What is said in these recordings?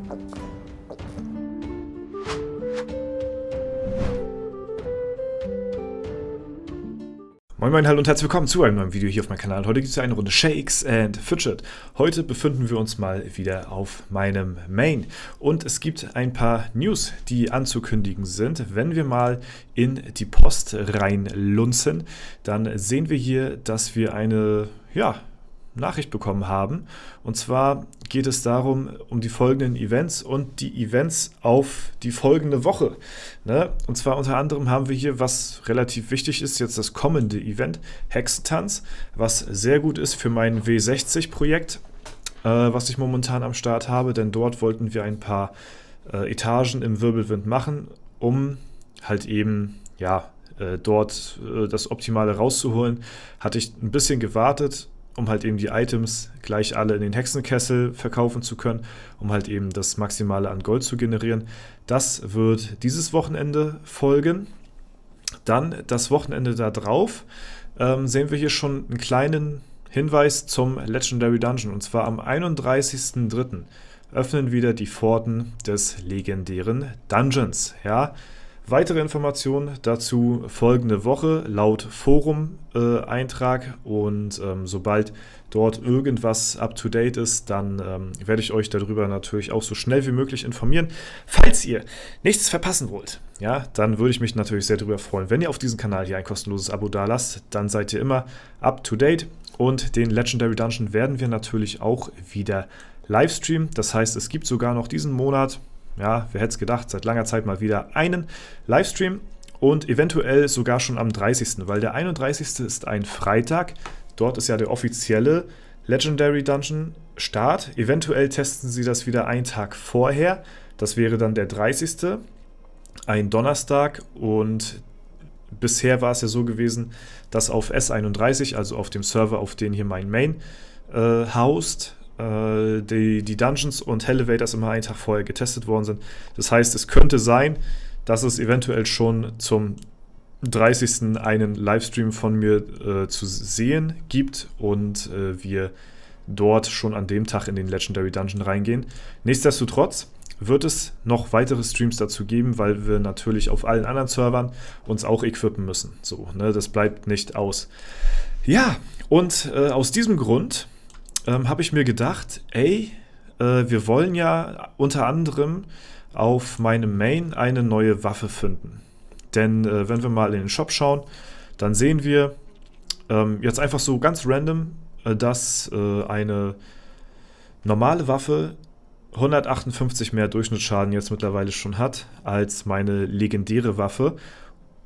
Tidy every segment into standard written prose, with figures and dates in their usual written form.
Moin Moin, hallo und herzlich willkommen zu einem neuen Video hier auf meinem Kanal. Heute gibt es eine Runde Shakes and Fidget. Heute befinden wir uns mal wieder auf meinem Main und es gibt ein paar News, die anzukündigen sind. Wenn wir mal in die Post reinlunzen, dann sehen wir hier, dass wir eine Nachricht bekommen haben. Und zwar geht es darum, um die folgenden Events und die Events auf die folgende Woche. Ne? Und zwar unter anderem haben wir hier, was relativ wichtig ist, jetzt das kommende Event, Hexentanz, was sehr gut ist für mein W60-Projekt, was ich momentan am Start habe, denn dort wollten wir ein paar Etagen im Wirbelwind machen, um halt eben, dort das Optimale rauszuholen. Hatte ich ein bisschen gewartet, um halt eben die Items gleich alle in den Hexenkessel verkaufen zu können, um halt eben das Maximale an Gold zu generieren. Das wird dieses Wochenende folgen. Dann das Wochenende da drauf sehen wir hier schon einen kleinen Hinweis zum Legendary Dungeon. Und zwar am 31.03. öffnen wieder die Pforten des legendären Dungeons. Ja. Weitere Informationen dazu folgende Woche laut Forum-Eintrag und sobald dort irgendwas up-to-date ist, dann werde ich euch darüber natürlich auch so schnell wie möglich informieren. Falls ihr nichts verpassen wollt, ja, dann würde ich mich natürlich sehr darüber freuen, wenn ihr auf diesem Kanal hier ein kostenloses Abo dalasst, dann seid ihr immer up-to-date und den Legendary Dungeon werden wir natürlich auch wieder livestreamen. Das heißt, es gibt sogar noch diesen Monat, ja, wer hätte es gedacht, seit langer Zeit mal wieder einen Livestream und eventuell sogar schon am 30., weil der 31. ist ein Freitag. Dort ist ja der offizielle Legendary Dungeon Start. Eventuell testen sie das wieder einen Tag vorher. Das wäre dann der 30., ein Donnerstag, und bisher war es ja so gewesen, dass auf S31, also auf dem Server, auf den hier mein Main haust, die Dungeons und Elevators immer einen Tag vorher getestet worden sind. Das heißt, es könnte sein, dass es eventuell schon zum 30. einen Livestream von mir zu sehen gibt und wir dort schon an dem Tag in den Legendary Dungeon reingehen. Nichtsdestotrotz wird es noch weitere Streams dazu geben, weil wir natürlich auf allen anderen Servern uns auch equippen müssen. So, ne, das bleibt nicht aus. Ja, und aus diesem Grund habe ich mir gedacht, wir wollen ja unter anderem auf meinem Main eine neue Waffe finden. Denn wenn wir mal in den Shop schauen, dann sehen wir jetzt einfach so ganz random, dass eine normale Waffe 158 mehr Durchschnittsschaden jetzt mittlerweile schon hat als meine legendäre Waffe.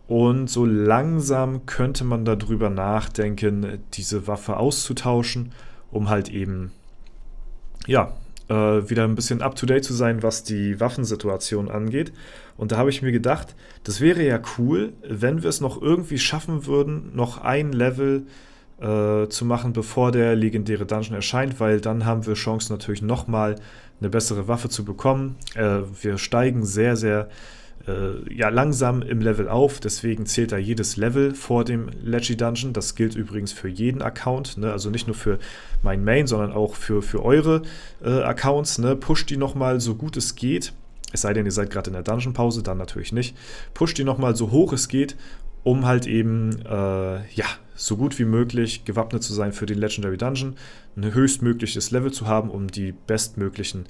Und so langsam könnte man darüber nachdenken, diese Waffe auszutauschen, um halt eben, wieder ein bisschen up-to-date zu sein, was die Waffensituation angeht. Und da habe ich mir gedacht, das wäre ja cool, wenn wir es noch irgendwie schaffen würden, noch ein Level zu machen, bevor der legendäre Dungeon erscheint, weil dann haben wir Chancen natürlich nochmal eine bessere Waffe zu bekommen. Wir steigen sehr, sehr langsam im Level auf, deswegen zählt da jedes Level vor dem Leggy Dungeon. Das gilt übrigens für jeden Account, ne? Also nicht nur für mein Main, sondern auch für eure Accounts. Ne? Pusht die nochmal so gut es geht, es sei denn, ihr seid gerade in der Dungeon-Pause, dann natürlich nicht. Pusht die nochmal so hoch es geht, um halt eben, so gut wie möglich gewappnet zu sein für den Legendary Dungeon, ein höchstmögliches Level zu haben, um die bestmöglichen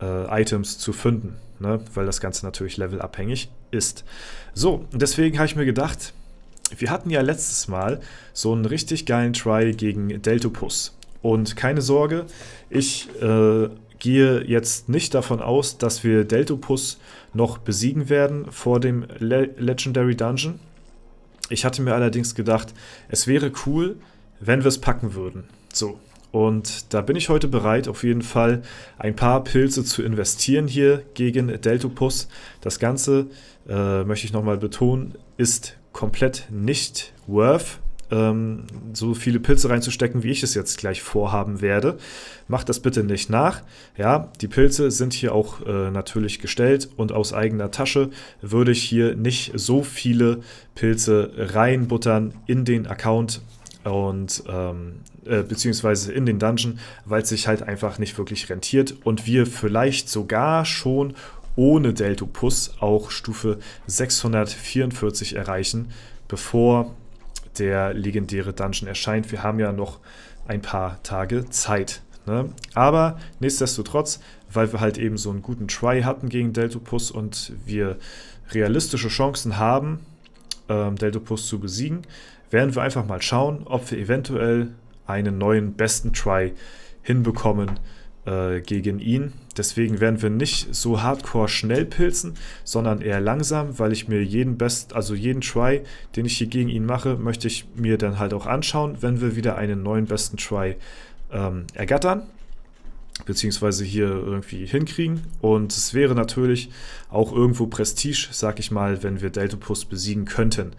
Items zu finden, ne? Weil das Ganze natürlich levelabhängig ist. So, und deswegen habe ich mir gedacht, wir hatten ja letztes Mal so einen richtig geilen Try gegen Deltopus. Und keine Sorge, ich gehe jetzt nicht davon aus, dass wir Deltopus noch besiegen werden vor dem Legendary Dungeon. Ich hatte mir allerdings gedacht, es wäre cool, wenn wir es packen würden. So. Und da bin ich heute bereit, auf jeden Fall ein paar Pilze zu investieren hier gegen Deltopus. Das Ganze, möchte ich nochmal betonen, ist komplett nicht worth, so viele Pilze reinzustecken, wie ich es jetzt gleich vorhaben werde. Macht das bitte nicht nach. Ja, die Pilze sind hier auch natürlich gestellt und aus eigener Tasche würde ich hier nicht so viele Pilze reinbuttern in den Account, und beziehungsweise in den Dungeon, weil es sich halt einfach nicht wirklich rentiert und wir vielleicht sogar schon ohne Deltopus auch Stufe 644 erreichen, bevor der legendäre Dungeon erscheint. Wir haben ja noch ein paar Tage Zeit. Ne? Aber nichtsdestotrotz, weil wir halt eben so einen guten Try hatten gegen Deltopus und wir realistische Chancen haben, Deltopus zu besiegen, werden wir einfach mal schauen, ob wir eventuell einen neuen besten Try hinbekommen gegen ihn. Deswegen werden wir nicht so hardcore schnell pilzen, sondern eher langsam, weil ich mir jeden Try, den ich hier gegen ihn mache, möchte ich mir dann halt auch anschauen, wenn wir wieder einen neuen besten Try ergattern, beziehungsweise hier irgendwie hinkriegen. Und es wäre natürlich auch irgendwo Prestige, sag ich mal, wenn wir Deltopus besiegen könnten.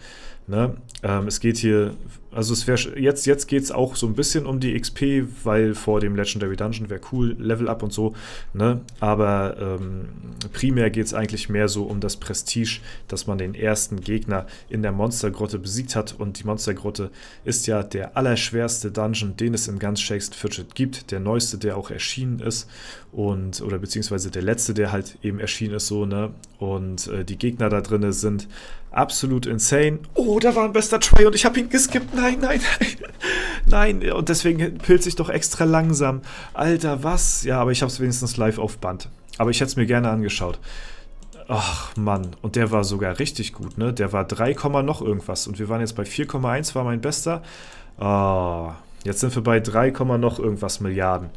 Ne? Es geht hier, also es wäre jetzt geht es auch so ein bisschen um die XP, weil vor dem Legendary Dungeon wäre cool, Level Up und so, ne? Aber primär geht es eigentlich mehr so um das Prestige, dass man den ersten Gegner in der Monstergrotte besiegt hat, und die Monstergrotte ist ja der allerschwerste Dungeon, den es in ganz Shakes & Fidget gibt, der neueste, der auch erschienen ist, oder beziehungsweise der letzte, der halt eben erschienen ist, so, ne? Und die Gegner da drin sind absolut insane. Oh, da war ein bester Try und ich habe ihn geskippt. Nein. Nein, und deswegen pilze ich doch extra langsam. Alter, was? Ja, aber ich habe es wenigstens live auf Band. Aber ich hätte es mir gerne angeschaut. Ach, Mann. Und der war sogar richtig gut, ne? Der war 3, noch irgendwas. Und wir waren jetzt bei 4,1, war mein bester. Oh, jetzt sind wir bei 3, noch irgendwas Milliarden.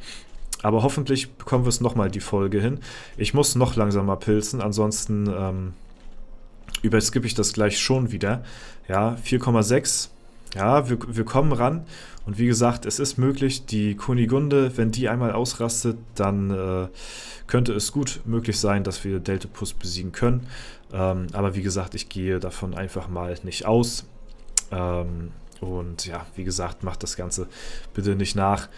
Aber hoffentlich bekommen wir es nochmal die Folge hin. Ich muss noch langsamer pilzen, ansonsten überskippe ich das gleich schon wieder. Ja, 4,6. Ja, wir kommen ran. Und wie gesagt, es ist möglich, die Kunigunde, wenn die einmal ausrastet, dann könnte es gut möglich sein, dass wir Deltopus besiegen können. Aber wie gesagt, ich gehe davon einfach mal nicht aus. Und ja, wie gesagt, macht das Ganze bitte nicht nach.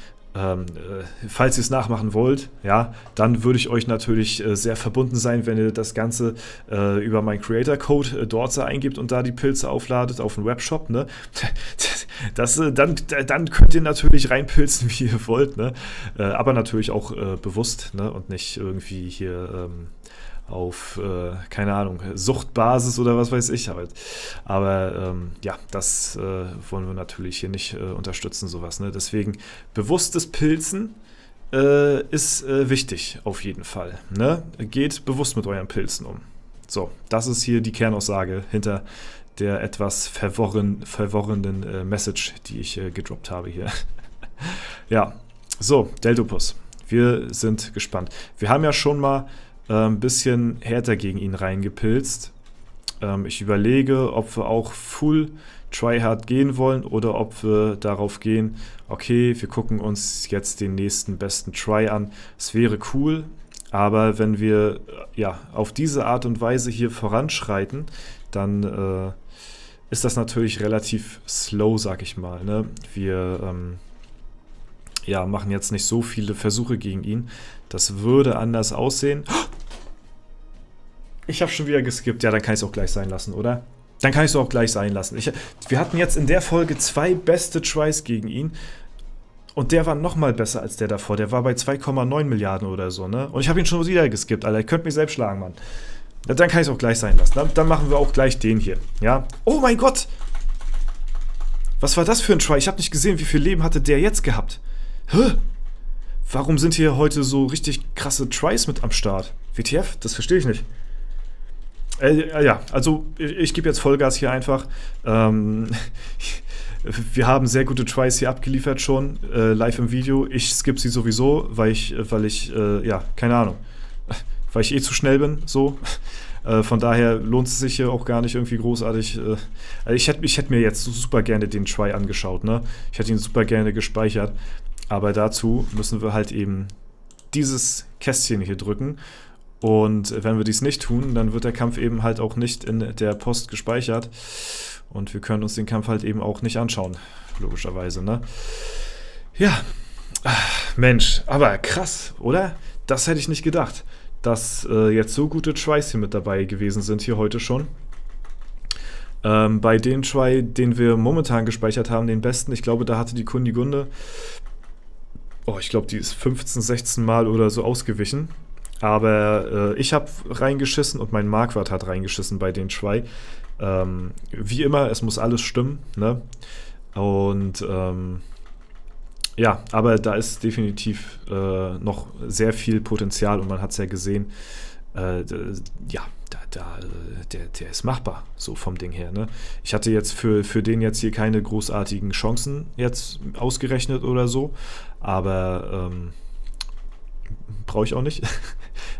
Falls ihr es nachmachen wollt, ja, dann würde ich euch natürlich sehr verbunden sein, wenn ihr das Ganze über meinen Creator-Code Dorze eingibt und da die Pilze aufladet auf dem Webshop, ne? Dann könnt ihr natürlich reinpilzen, wie ihr wollt, ne? Aber natürlich auch bewusst, ne? Und nicht irgendwie hier auf, keine Ahnung, Suchtbasis oder was weiß ich halt. Aber ja, das wollen wir natürlich hier nicht unterstützen, sowas. Ne? Deswegen bewusstes Pilzen ist wichtig, auf jeden Fall. Ne? Geht bewusst mit euren Pilzen um. So, das ist hier die Kernaussage hinter der etwas verworrenen Message, die ich gedroppt habe hier. Ja, so, Deltopus. Wir sind gespannt. Wir haben ja schon mal ein bisschen härter gegen ihn reingepilzt. Ich überlege, ob wir auch full tryhard gehen wollen oder ob wir darauf gehen, okay, wir gucken uns jetzt den nächsten besten Try an. Es wäre cool, aber wenn wir ja auf diese Art und Weise hier voranschreiten, dann ist das natürlich relativ slow, sag ich mal. Ne? Wir ja, machen jetzt nicht so viele Versuche gegen ihn. Das würde anders aussehen. Ich habe schon wieder geskippt. Ja, dann kann ich es auch gleich sein lassen, oder? Dann kann ich es auch gleich sein lassen. Wir hatten jetzt in der Folge 2 beste Tries gegen ihn. Und der war nochmal besser als der davor. Der war bei 2,9 Milliarden oder so, ne? Und ich habe ihn schon wieder geskippt, Alter. Ich könnte mich selbst schlagen, Mann. Ja, dann kann ich es auch gleich sein lassen. Dann machen wir auch gleich den hier, ja? Oh mein Gott! Was war das für ein Try? Ich habe nicht gesehen, wie viel Leben hatte der jetzt gehabt. Hä? Warum sind hier heute so richtig krasse Tries mit am Start? WTF? Das verstehe ich nicht. Ja, also ich gebe jetzt Vollgas hier einfach. Wir haben sehr gute Tries hier abgeliefert schon, live im Video. Ich skippe sie sowieso, weil ich ja, keine Ahnung, weil ich zu schnell bin, so. Von daher lohnt es sich hier auch gar nicht irgendwie großartig. Ich hätte mir jetzt super gerne den Try angeschaut, ne? Ich hätte ihn super gerne gespeichert. Aber dazu müssen wir halt eben dieses Kästchen hier drücken. Und wenn wir dies nicht tun, dann wird der Kampf eben halt auch nicht in der Post gespeichert. Und wir können uns den Kampf halt eben auch nicht anschauen, logischerweise, ne? Ja, Mensch, aber krass, oder? Das hätte ich nicht gedacht, dass jetzt so gute Tries hier mit dabei gewesen sind hier heute schon. Bei dem Try, den wir momentan gespeichert haben, den besten, ich glaube, da hatte die Kunigunde, ich glaube, die ist 15, 16 Mal oder so ausgewichen. Aber ich habe reingeschissen und mein Marquardt hat reingeschissen bei den Try. Wie immer, es muss alles stimmen, ne? Und ja, aber da ist definitiv noch sehr viel Potenzial und man hat es ja gesehen. Ja, der ist machbar, so vom Ding her. Ne? Ich hatte jetzt für den jetzt hier keine großartigen Chancen jetzt ausgerechnet oder so, aber brauche ich auch nicht.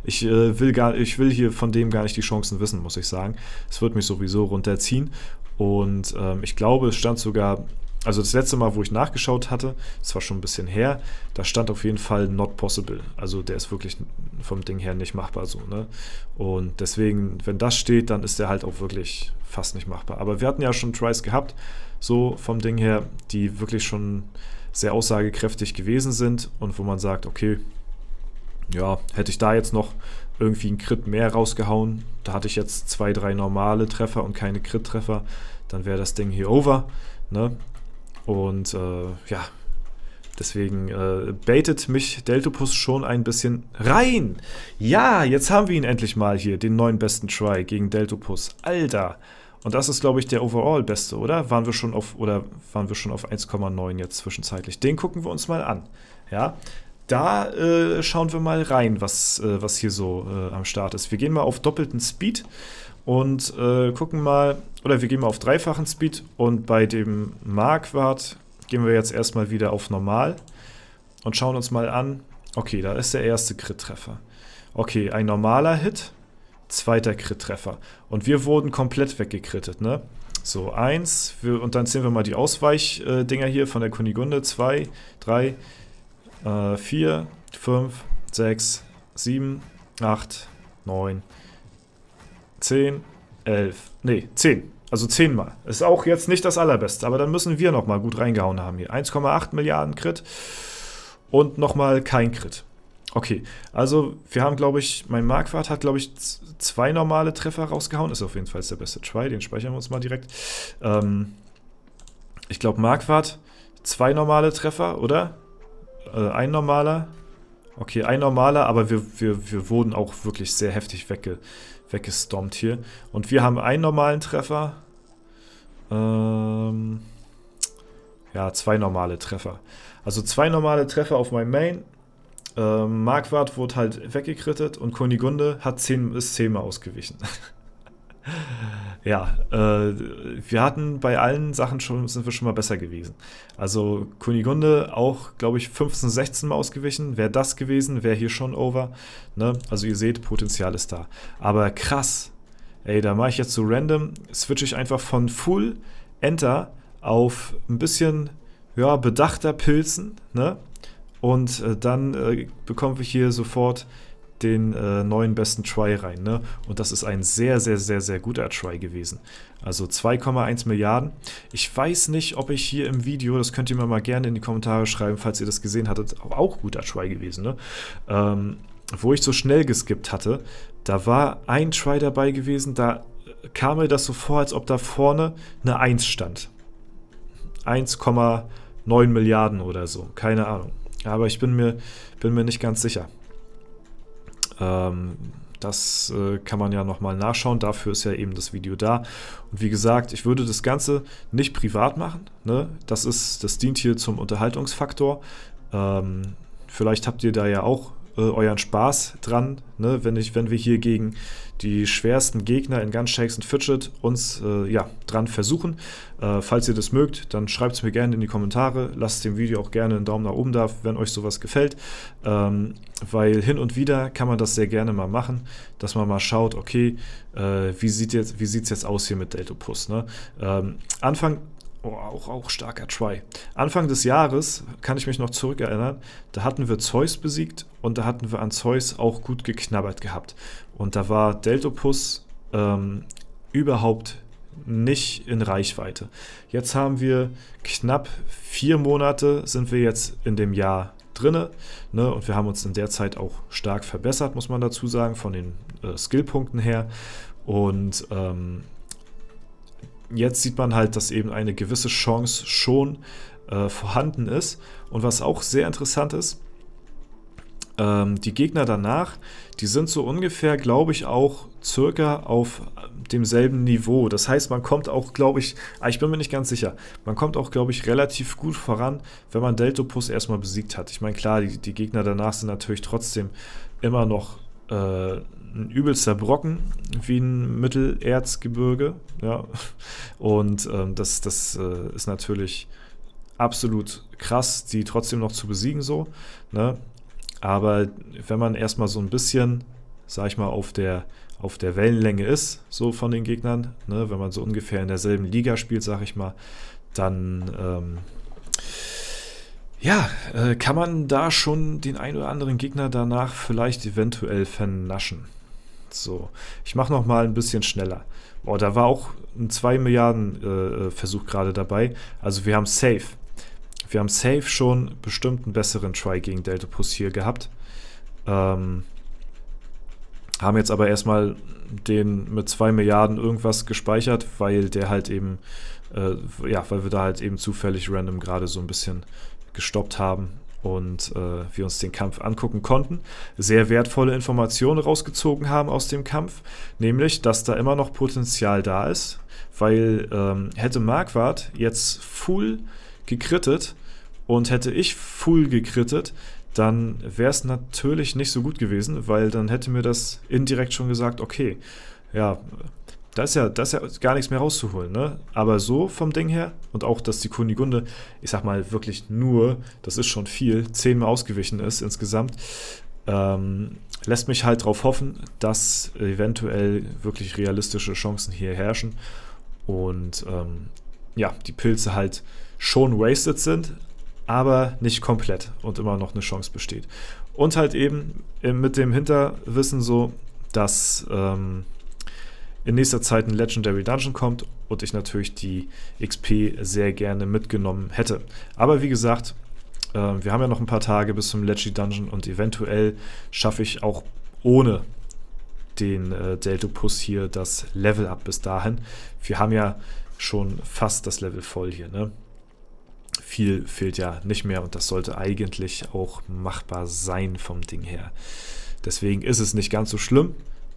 Ich will hier von dem gar nicht die Chancen wissen, muss ich sagen. Es wird mich sowieso runterziehen und ich glaube, es stand sogar, also das letzte Mal, wo ich nachgeschaut hatte, das war schon ein bisschen her, da stand auf jeden Fall not possible. Also der ist wirklich vom Ding her nicht machbar so, ne? Und deswegen, wenn das steht, dann ist der halt auch wirklich fast nicht machbar. Aber wir hatten ja schon Tries gehabt, so vom Ding her, die wirklich schon sehr aussagekräftig gewesen sind und wo man sagt, okay, ja, hätte ich da jetzt noch irgendwie einen Crit mehr rausgehauen, da hatte ich jetzt 2, 3 normale Treffer und keine Crit-Treffer, dann wäre das Ding hier over, ne? Und ja, deswegen baitet mich Deltopus schon ein bisschen rein. Ja, jetzt haben wir ihn endlich mal hier, den neuen besten Try gegen Deltopus. Alter! Und das ist, glaube ich, der overall beste, oder? Waren wir schon auf 1,9 jetzt zwischenzeitlich? Den gucken wir uns mal an. Ja, da schauen wir mal rein, was hier so am Start ist. Wir gehen mal auf doppelten Speed und gucken mal, oder wir gehen mal auf dreifachen Speed und bei dem Marquardt gehen wir jetzt erstmal wieder auf normal und schauen uns mal an. Okay, da ist der erste Crit-Treffer. Okay, ein normaler Hit, zweiter Crit-Treffer. Und wir wurden komplett weggekrittet, ne? So, 1, und dann sehen wir mal die Ausweich-Dinger hier von der Kunigunde. 2, 3, 4, 5, 6, 7, 8, 9, 10, 11, nee, 10. Also 10 Mal. Ist auch jetzt nicht das allerbeste, aber dann müssen wir nochmal gut reingehauen haben hier. 1,8 Milliarden Crit und nochmal kein Crit. Okay, also wir haben, glaube ich, mein Marquardt hat, glaube ich, 2 normale Treffer rausgehauen. Ist auf jeden Fall der beste Try, den speichern wir uns mal direkt. Ich glaube, Marquardt 2 normale Treffer, oder? Ein normaler. Okay, ein normaler, aber wir wurden auch wirklich sehr heftig weggestompt hier. Und wir haben einen normalen Treffer. Ja, 2 normale Treffer. Also 2 normale Treffer auf meinem Main. Marquardt wurde halt weggekrittet und Kunigunde ist 10 Mal ausgewichen. Ja, wir hatten bei allen Sachen sind wir schon mal besser gewesen. Also Kunigunde auch, glaube ich, 15, 16 Mal ausgewichen. Wäre das gewesen, wäre hier schon over. Ne? Also ihr seht, Potenzial ist da. Aber krass, ey, da mache ich jetzt so random, switche ich einfach von Full Enter auf ein bisschen, ja, bedachter Pilzen, ne? Und dann bekommen wir hier sofort den neuen besten Try rein, ne? Und das ist ein sehr, sehr, sehr, sehr guter Try gewesen. Also 2,1 Milliarden. Ich weiß nicht, ob ich hier im Video, das könnt ihr mir mal gerne in die Kommentare schreiben, falls ihr das gesehen hattet, auch guter Try gewesen, ne? Wo ich so schnell geskippt hatte, da war ein Try dabei gewesen, da kam mir das so vor, als ob da vorne eine 1 stand. 1,9 Milliarden oder so, keine Ahnung. Aber ich bin mir nicht ganz sicher. Das kann man ja nochmal nachschauen. Dafür ist ja eben das Video da. Und wie gesagt, ich würde das Ganze nicht privat machen. Ne? Das dient hier zum Unterhaltungsfaktor. Vielleicht habt ihr da ja auch euren Spaß dran, ne? Wenn wir hier gegen die schwersten Gegner in Gunshakes und Fidget uns dran versuchen. Falls ihr das mögt, dann schreibt es mir gerne in die Kommentare. Lasst dem Video auch gerne einen Daumen nach oben da, wenn euch sowas gefällt. Weil hin und wieder kann man das sehr gerne mal machen, dass man mal schaut, okay, wie sieht es jetzt aus hier mit Deltopus, ne? Auch starker Try. Anfang des Jahres, kann ich mich noch zurückerinnern, da hatten wir Zeus besiegt und da hatten wir an Zeus auch gut geknabbert gehabt. Und da war Deltopus überhaupt nicht in Reichweite. Jetzt haben wir knapp 4 Monate, sind wir jetzt in dem Jahr drinne, ne? Und wir haben uns in der Zeit auch stark verbessert, muss man dazu sagen, von den Skillpunkten her. Und jetzt sieht man halt, dass eben eine gewisse Chance schon vorhanden ist. Und was auch sehr interessant ist, die Gegner danach, die sind so ungefähr, glaube ich, auch circa auf demselben Niveau. Das heißt, man kommt auch, glaube ich bin mir nicht ganz sicher, man kommt auch, glaube ich, relativ gut voran, wenn man Deltopus erstmal besiegt hat. Ich meine, klar, die Gegner danach sind natürlich trotzdem immer noch ein übelster Brocken, wie ein Mittelerzgebirge. Ja. Und das ist natürlich absolut krass, die trotzdem noch zu besiegen so, ne? Aber wenn man erstmal so ein bisschen, sag ich mal, auf der Wellenlänge ist, so von den Gegnern, ne, wenn man so ungefähr in derselben Liga spielt, sag ich mal, dann kann man da schon den ein oder anderen Gegner danach vielleicht eventuell vernaschen. So, ich mache noch mal ein bisschen schneller. Boah, da war auch ein 2 Milliarden Versuch gerade dabei. Also wir haben safe schon bestimmt einen besseren Try gegen Deltopus hier gehabt. Haben jetzt aber erstmal den mit 2 Milliarden irgendwas gespeichert, weil der halt eben, weil wir da halt eben zufällig random gerade so ein bisschen gestoppt haben und wir uns den Kampf angucken konnten. Sehr wertvolle Informationen rausgezogen haben aus dem Kampf, nämlich, dass da immer noch Potenzial da ist, weil hätte Marquardt jetzt full gekrittet und hätte ich full gekrittet, dann wäre es natürlich nicht so gut gewesen, weil dann hätte mir das indirekt schon gesagt, okay, ja, da ist ja gar nichts mehr rauszuholen, ne? Aber so vom Ding her und auch, dass die Kunigunde, ich sag mal wirklich nur, das ist schon viel, 10-mal ausgewichen ist insgesamt, lässt mich halt darauf hoffen, dass eventuell wirklich realistische Chancen hier herrschen und die Pilze halt schon wasted sind, aber nicht komplett und immer noch eine Chance besteht. Und halt eben mit dem Hinterwissen so, dass in nächster Zeit ein Legendary Dungeon kommt und ich natürlich die XP sehr gerne mitgenommen hätte. Aber wie gesagt, wir haben ja noch ein paar Tage bis zum Legendary Dungeon und eventuell schaffe ich auch ohne den Deltopus hier das Level up bis dahin. Wir haben ja schon fast das Level voll hier, ne? Viel fehlt ja nicht mehr und das sollte eigentlich auch machbar sein vom Ding her. Deswegen ist es nicht ganz so schlimm,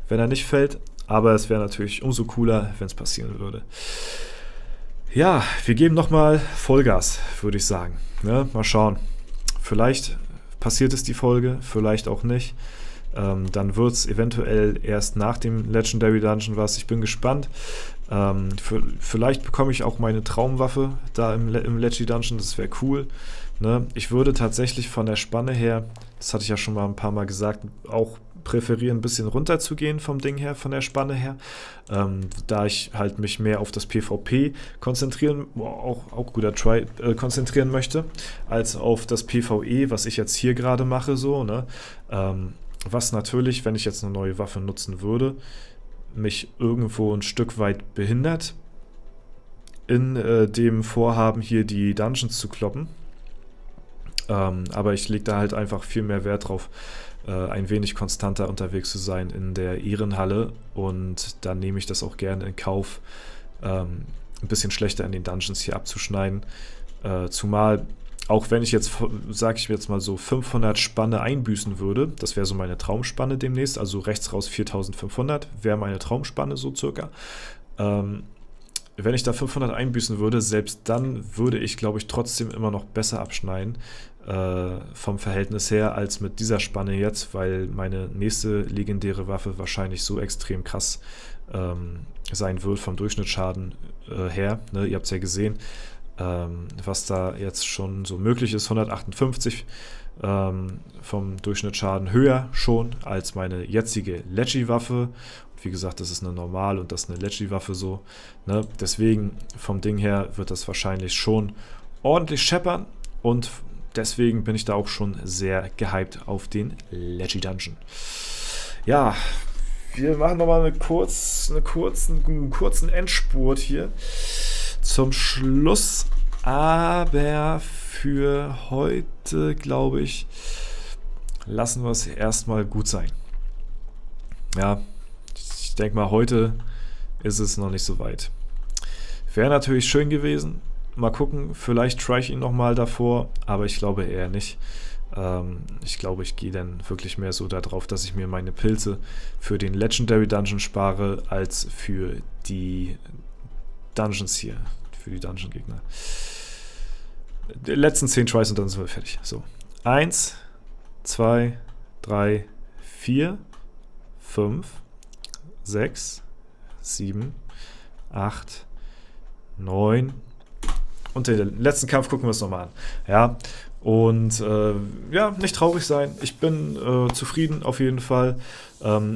wenn er nicht fällt, aber es wäre natürlich umso cooler, wenn es passieren würde. Ja, wir geben nochmal Vollgas, würde ich sagen. Ne? Mal schauen. Vielleicht passiert es die Folge, vielleicht auch nicht. Dann wird es eventuell erst nach dem Legendary Dungeon was. Ich bin gespannt. Vielleicht bekomme ich auch meine Traumwaffe da im Legendary Dungeon. Das wäre cool. Ne? Ich würde tatsächlich von der Spanne her, das hatte ich ja schon mal ein paar Mal gesagt, auch präferieren, ein bisschen runter zu gehen vom Ding her, von der Spanne her. Da ich halt mich mehr auf das PvP konzentrieren, auch guter Try, konzentrieren möchte, als auf das PvE, was ich jetzt hier gerade mache, so, ne? Was natürlich, wenn ich jetzt eine neue Waffe nutzen würde, mich irgendwo ein Stück weit behindert, in dem Vorhaben, hier die Dungeons zu kloppen. Aber ich lege da halt einfach viel mehr Wert drauf, ein wenig konstanter unterwegs zu sein in der Ehrenhalle und dann nehme ich das auch gerne in Kauf, ein bisschen schlechter in den Dungeons hier abzuschneiden. Zumal, auch wenn ich jetzt, sage ich jetzt mal so, 500 Spanne einbüßen würde, das wäre so meine Traumspanne demnächst, also rechts raus 4500 wäre meine Traumspanne so circa. Wenn ich da 500 einbüßen würde, selbst dann würde ich, glaube ich, trotzdem immer noch besser abschneiden vom Verhältnis her als mit dieser Spanne jetzt, weil meine nächste legendäre Waffe wahrscheinlich so extrem krass sein wird vom Durchschnittsschaden her. Ne? Ihr habt es ja gesehen, was da jetzt schon so möglich ist, 158 vom Durchschnittsschaden höher schon als meine jetzige Leggy-Waffe. Wie gesagt, das ist eine Normal- und das ist eine Leggy-Waffe so. Ne? Deswegen vom Ding her wird das wahrscheinlich schon ordentlich scheppern und deswegen bin ich da auch schon sehr gehypt auf den Leggy Dungeon. Ja, wir machen nochmal einen kurzen Endspurt hier zum Schluss. Aber für heute, glaube ich, lassen wir es erstmal gut sein. Ja, ich denke mal, heute ist es noch nicht so weit. Wäre natürlich schön gewesen. Mal gucken, vielleicht try ich ihn nochmal davor, aber ich glaube eher nicht. Ich glaube, ich gehe dann wirklich mehr so darauf, dass ich mir meine Pilze für den Legendary Dungeon spare, als für die Dungeons hier, für die Dungeon-Gegner. Die letzten 10 Tries und dann sind wir fertig. So, 1, 2, 3, 4, 5, 6, 7, 8, 9 und den letzten Kampf gucken wir uns nochmal an. Ja, und ja, nicht traurig sein. Ich bin zufrieden auf jeden Fall.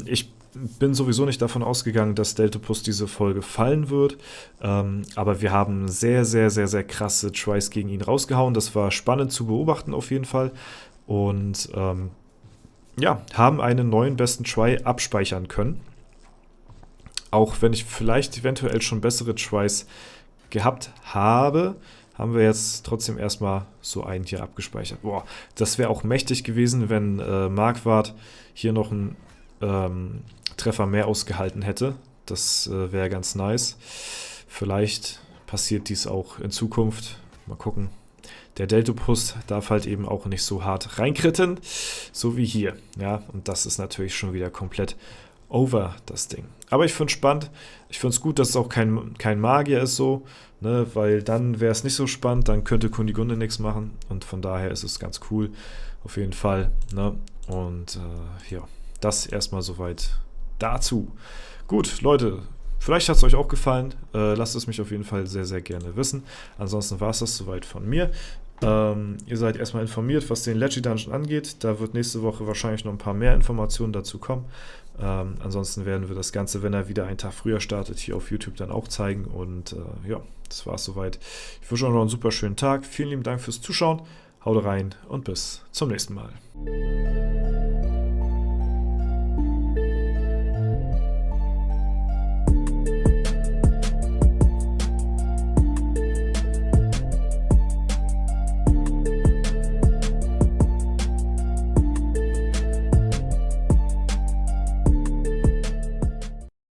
Ich bin sowieso nicht davon ausgegangen, dass Deltopus diese Folge fallen wird. Aber wir haben sehr, sehr, sehr, sehr krasse Tries gegen ihn rausgehauen. Das war spannend zu beobachten auf jeden Fall. Und ja, haben einen neuen besten Try abspeichern können. Auch wenn ich vielleicht eventuell schon bessere Tries gehabt habe, haben wir jetzt trotzdem erstmal so einen hier abgespeichert. Boah, das wäre auch mächtig gewesen, wenn Marquardt hier noch einen Treffer mehr ausgehalten hätte. Das wäre ganz nice. Vielleicht passiert dies auch in Zukunft. Mal gucken. Der Deltopus darf halt eben auch nicht so hart reinkritten, so wie hier. Ja, und das ist natürlich schon wieder komplett over, das Ding. Aber ich finde es spannend. Ich finde es gut, dass es auch kein Magier ist so, ne, weil dann wäre es nicht so spannend, dann könnte Kunigunde nichts machen und von daher ist es ganz cool, auf jeden Fall. Ne? Und ja, das erstmal soweit dazu. Gut, Leute, vielleicht hat es euch auch gefallen. Lasst es mich auf jeden Fall sehr, sehr gerne wissen. Ansonsten war es das soweit von mir. Ihr seid erstmal informiert, was den Leggy Dungeon angeht. Da wird nächste Woche wahrscheinlich noch ein paar mehr Informationen dazu kommen. Ansonsten werden wir das Ganze, wenn er wieder einen Tag früher startet, hier auf YouTube dann auch zeigen. Und ja, das war es soweit. Ich wünsche euch noch einen super schönen Tag. Vielen lieben Dank fürs Zuschauen. Haut rein und bis zum nächsten Mal.